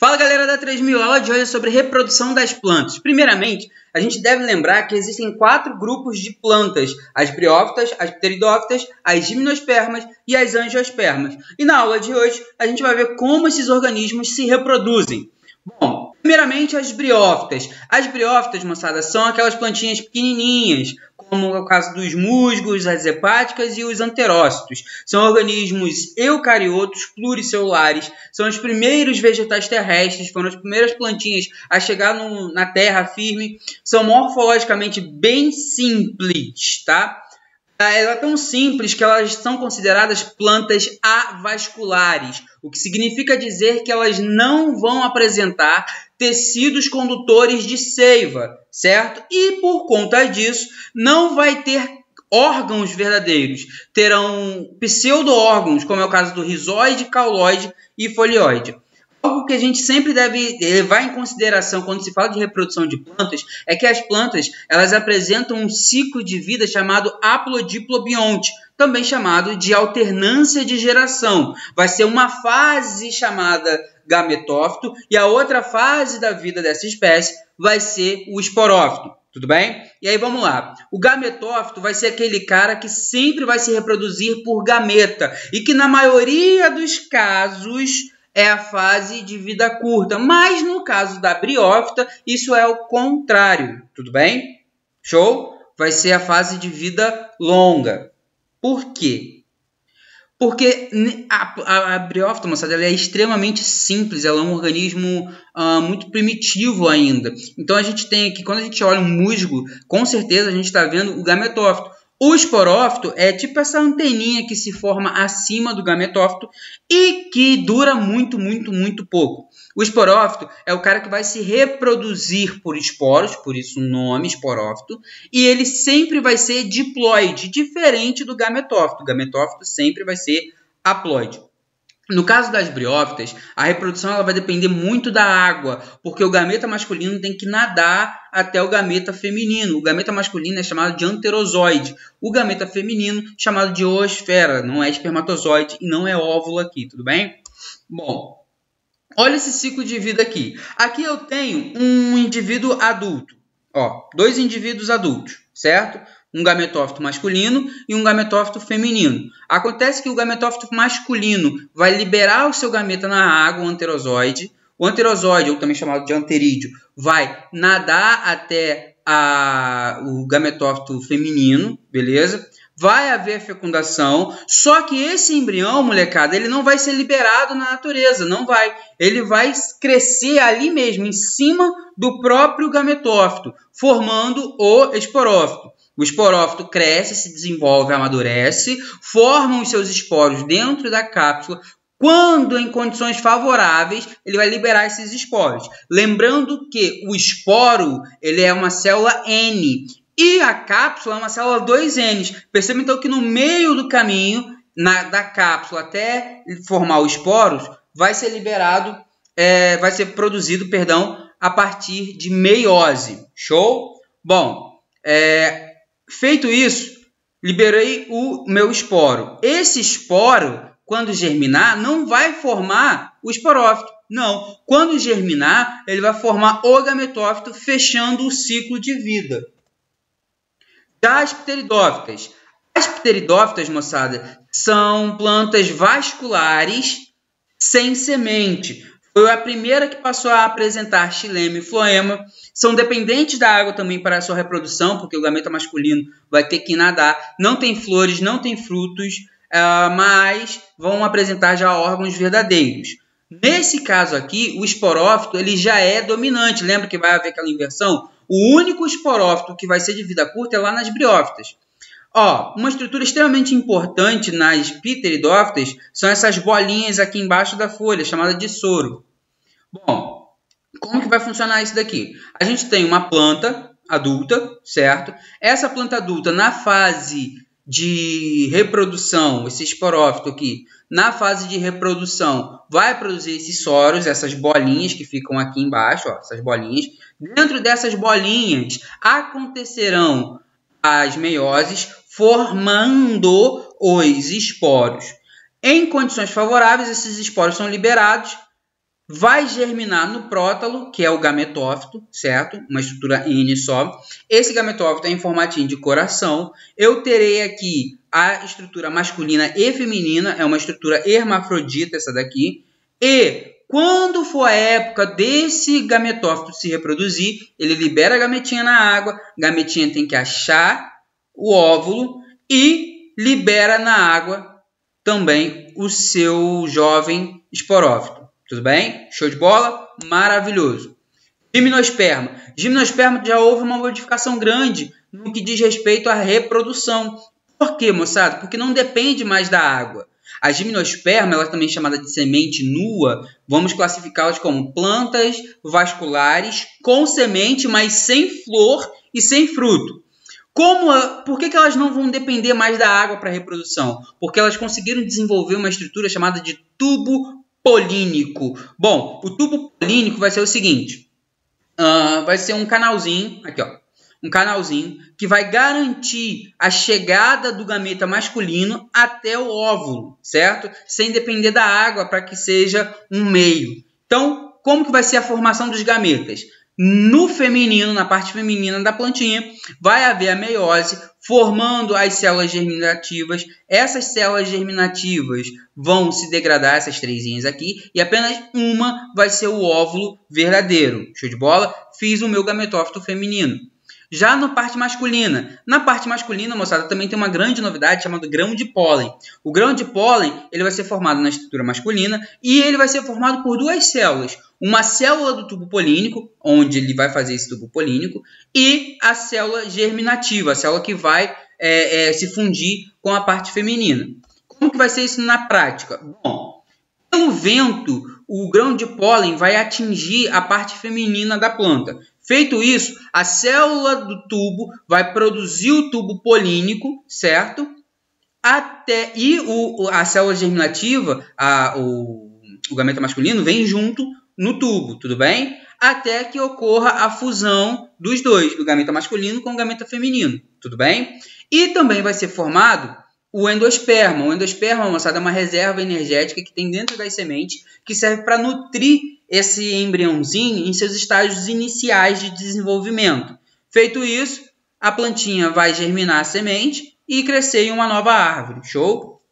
Fala galera da 3000, a aula de hoje é sobre reprodução das plantas. Primeiramente, a gente deve lembrar que existem 4 grupos de plantas: as briófitas, as pteridófitas, as gimnospermas e as angiospermas. E na aula de hoje a gente vai ver como esses organismos se reproduzem. Bom, primeiramente as briófitas. As briófitas, moçada, são aquelas plantinhas pequenininhas, como é o caso dos musgos, as hepáticas e os anterócitos. São organismos eucariotos pluricelulares, são os primeiros vegetais terrestres, foram as primeiras plantinhas a chegar na terra firme, são morfologicamente bem simples, tá? Ela é tão simples que elas são consideradas plantas avasculares, o que significa dizer que elas não vão apresentar tecidos condutores de seiva, certo? E por conta disso, não vai ter órgãos verdadeiros. Terão pseudo-órgãos, como é o caso do rizoide, cauloide e folioide. Algo que a gente sempre deve levar em consideração quando se fala de reprodução de plantas é que as plantas elas apresentam um ciclo de vida chamado haplodiplobionte, também chamado de alternância de geração. Vai ser uma fase chamada gametófito e a outra fase da vida dessa espécie vai ser o esporófito. Tudo bem? E aí vamos lá. O gametófito vai ser aquele cara que sempre vai se reproduzir por gameta e que na maioria dos casos é a fase de vida curta, mas no caso da briófita, isso é o contrário, tudo bem? Show? Vai ser a fase de vida longa. Por quê? Porque a briófita, moçada, ela é extremamente simples, ela é um organismo muito primitivo ainda. Então a gente tem aqui, quando a gente olha um musgo, com certeza a gente está vendo o gametófito. O esporófito é tipo essa anteninha que se forma acima do gametófito e que dura muito pouco. O esporófito é o cara que vai se reproduzir por esporos, por isso o nome esporófito, e ele sempre vai ser diploide, diferente do gametófito. O gametófito sempre vai ser haploide. No caso das briófitas, a reprodução ela vai depender muito da água, porque o gameta masculino tem que nadar até o gameta feminino. O gameta masculino é chamado de anterozoide, o gameta feminino chamado de oosfera, não é espermatozoide e não é óvulo aqui, tudo bem? Bom, olha esse ciclo de vida aqui. Aqui eu tenho um indivíduo adulto, ó, 2 indivíduos adultos, certo? Um gametófito masculino e um gametófito feminino. Acontece que o gametófito masculino vai liberar o seu gameta na água, o anterozoide. O anterozoide, ou também chamado de anterídeo, vai nadar até o gametófito feminino, beleza? Vai haver fecundação, só que esse embrião, molecada, ele não vai ser liberado na natureza, não vai. Ele vai crescer ali mesmo, em cima do próprio gametófito, formando o esporófito. O esporófito cresce, se desenvolve, amadurece, forma os seus esporos dentro da cápsula. Quando em condições favoráveis, ele vai liberar esses esporos. Lembrando que o esporo ele é uma célula N e a cápsula é uma célula 2N. Perceba então que no meio do caminho, da cápsula até formar os esporos, vai ser liberado, vai ser produzido, a partir de meiose. Show? Bom, feito isso, liberei o meu esporo. Esse esporo, quando germinar, não vai formar o esporófito. Não. Quando germinar, ele vai formar o gametófito, fechando o ciclo de vida. Já as pteridófitas. As pteridófitas, moçada, são plantas vasculares sem semente. Foi a primeira que passou a apresentar xilema e floema. São dependentes da água também para a sua reprodução, porque o gameta masculino vai ter que nadar. Não tem flores, não tem frutos, mas vão apresentar já órgãos verdadeiros. Nesse caso aqui, o esporófito ele já é dominante. Lembra que vai haver aquela inversão? O único esporófito que vai ser de vida curta é lá nas briófitas. Ó, uma estrutura extremamente importante nas pteridófitas são essas bolinhas aqui embaixo da folha, chamada de soro. Bom, como que vai funcionar isso daqui? A gente tem uma planta adulta, certo? Essa planta adulta, na fase de reprodução, esse esporófito aqui, na fase de reprodução, vai produzir esses soros, essas bolinhas que ficam aqui embaixo, ó, essas bolinhas. Dentro dessas bolinhas acontecerão as meioses, formando os esporos. Em condições favoráveis, esses esporos são liberados, vai germinar no prótalo, que é o gametófito, certo? Uma estrutura N só. Esse gametófito é em formatinho de coração. Eu terei aqui a estrutura masculina e feminina, é uma estrutura hermafrodita essa daqui. E quando for a época desse gametófito se reproduzir, ele libera a gametinha na água, a gametinha tem que achar o óvulo e libera na água também o seu jovem esporófito. Tudo bem? Show de bola? Maravilhoso. Gimnosperma. Gimnosperma já houve uma modificação grande no que diz respeito à reprodução. Por quê, moçada? Porque não depende mais da água. A gimnosperma, ela também é chamada de semente nua, vamos classificá-las como plantas vasculares com semente, mas sem flor e sem fruto. Por que elas não vão depender mais da água para a reprodução? Porque elas conseguiram desenvolver uma estrutura chamada de tubo polínico. Bom, o tubo polínico vai ser o seguinte, vai ser um canalzinho, aqui ó, um canalzinho que vai garantir a chegada do gameta masculino até o óvulo, certo? Sem depender da água para que seja um meio. Então, como que vai ser a formação dos gametas? No feminino, na parte feminina da plantinha, vai haver a meiose, formando as células germinativas. Essas células germinativas vão se degradar, essas trezinhas aqui, e apenas uma vai ser o óvulo verdadeiro. Show de bola? Fiz o meu gametófito feminino. Já na parte masculina, moçada, também tem uma grande novidade chamada grão de pólen. O grão de pólen ele vai ser formado na estrutura masculina e ele vai ser formado por duas células. Uma célula do tubo polínico, onde ele vai fazer esse tubo polínico, e a célula germinativa, a célula que vai se fundir com a parte feminina. Como que vai ser isso na prática? Bom, pelo vento, o grão de pólen vai atingir a parte feminina da planta. Feito isso, a célula do tubo vai produzir o tubo polínico, certo? A célula germinativa, o gameta masculino, vem junto no tubo, tudo bem? Até que ocorra a fusão dos dois, do gameta masculino com o gameta feminino, tudo bem? E também vai ser formado o endosperma. O endosperma, moçada, é uma reserva energética que tem dentro das sementes que serve para nutrir esse embriãozinho em seus estágios iniciais de desenvolvimento. Feito isso, a plantinha vai germinar a semente e crescer em uma nova árvore. Show?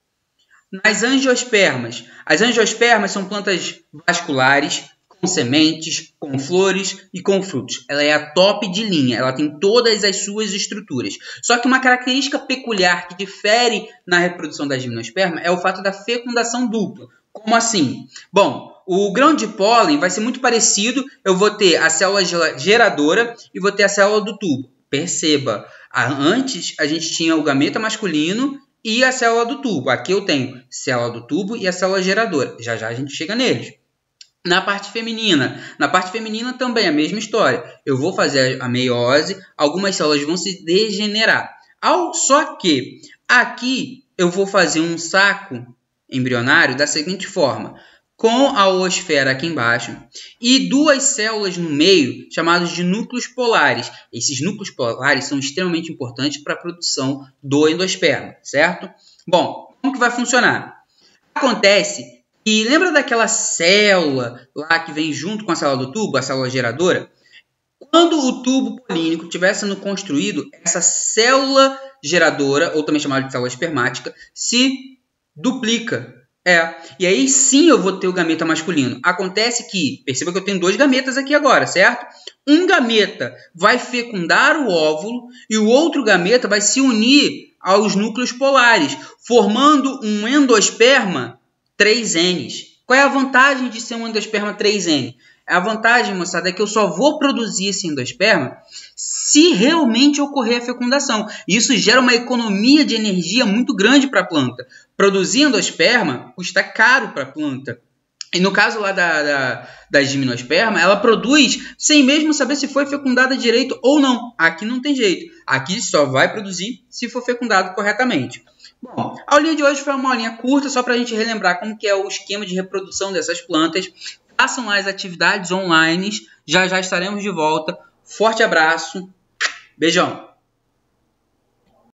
Nas angiospermas. As angiospermas são plantas vasculares, com sementes, com flores e com frutos. Ela é a top de linha, ela tem todas as suas estruturas. Só que uma característica peculiar que difere na reprodução da gimnosperma é o fato da fecundação dupla. Como assim? Bom, o grão de pólen vai ser muito parecido, eu vou ter a célula geradora e vou ter a célula do tubo. Perceba, antes a gente tinha o gameta masculino e a célula do tubo. Aqui eu tenho célula do tubo e a célula geradora. Já já a gente chega neles. Na parte feminina também a mesma história. Eu vou fazer a meiose, algumas células vão se degenerar. Só que aqui eu vou fazer um saco embrionário da seguinte forma, com a oosfera aqui embaixo e duas células no meio, chamadas de núcleos polares. Esses núcleos polares são extremamente importantes para a produção do endosperma, certo? Bom, como que vai funcionar? Acontece e lembra daquela célula lá que vem junto com a célula do tubo, a célula geradora? Quando o tubo polínico estiver sendo construído, essa célula geradora, ou também chamada de célula espermática, se duplica. E aí sim eu vou ter o gameta masculino. Acontece que, perceba que eu tenho dois gametas aqui agora, certo? Um gameta vai fecundar o óvulo e o outro gameta vai se unir aos núcleos polares, formando um endosperma 3N. Qual é a vantagem de ser um endosperma 3N? A vantagem, moçada, é que eu só vou produzir esse endosperma se realmente ocorrer a fecundação. Isso gera uma economia de energia muito grande para a planta. Produzir endosperma custa caro para a planta. E no caso lá da gimnosperma, ela produz sem mesmo saber se foi fecundada direito ou não. Aqui não tem jeito. Aqui só vai produzir se for fecundado corretamente. Bom, a aulinha de hoje foi uma aulinha curta, só para a gente relembrar como que é o esquema de reprodução dessas plantas. Façam as atividades online, já já estaremos de volta. Forte abraço, beijão!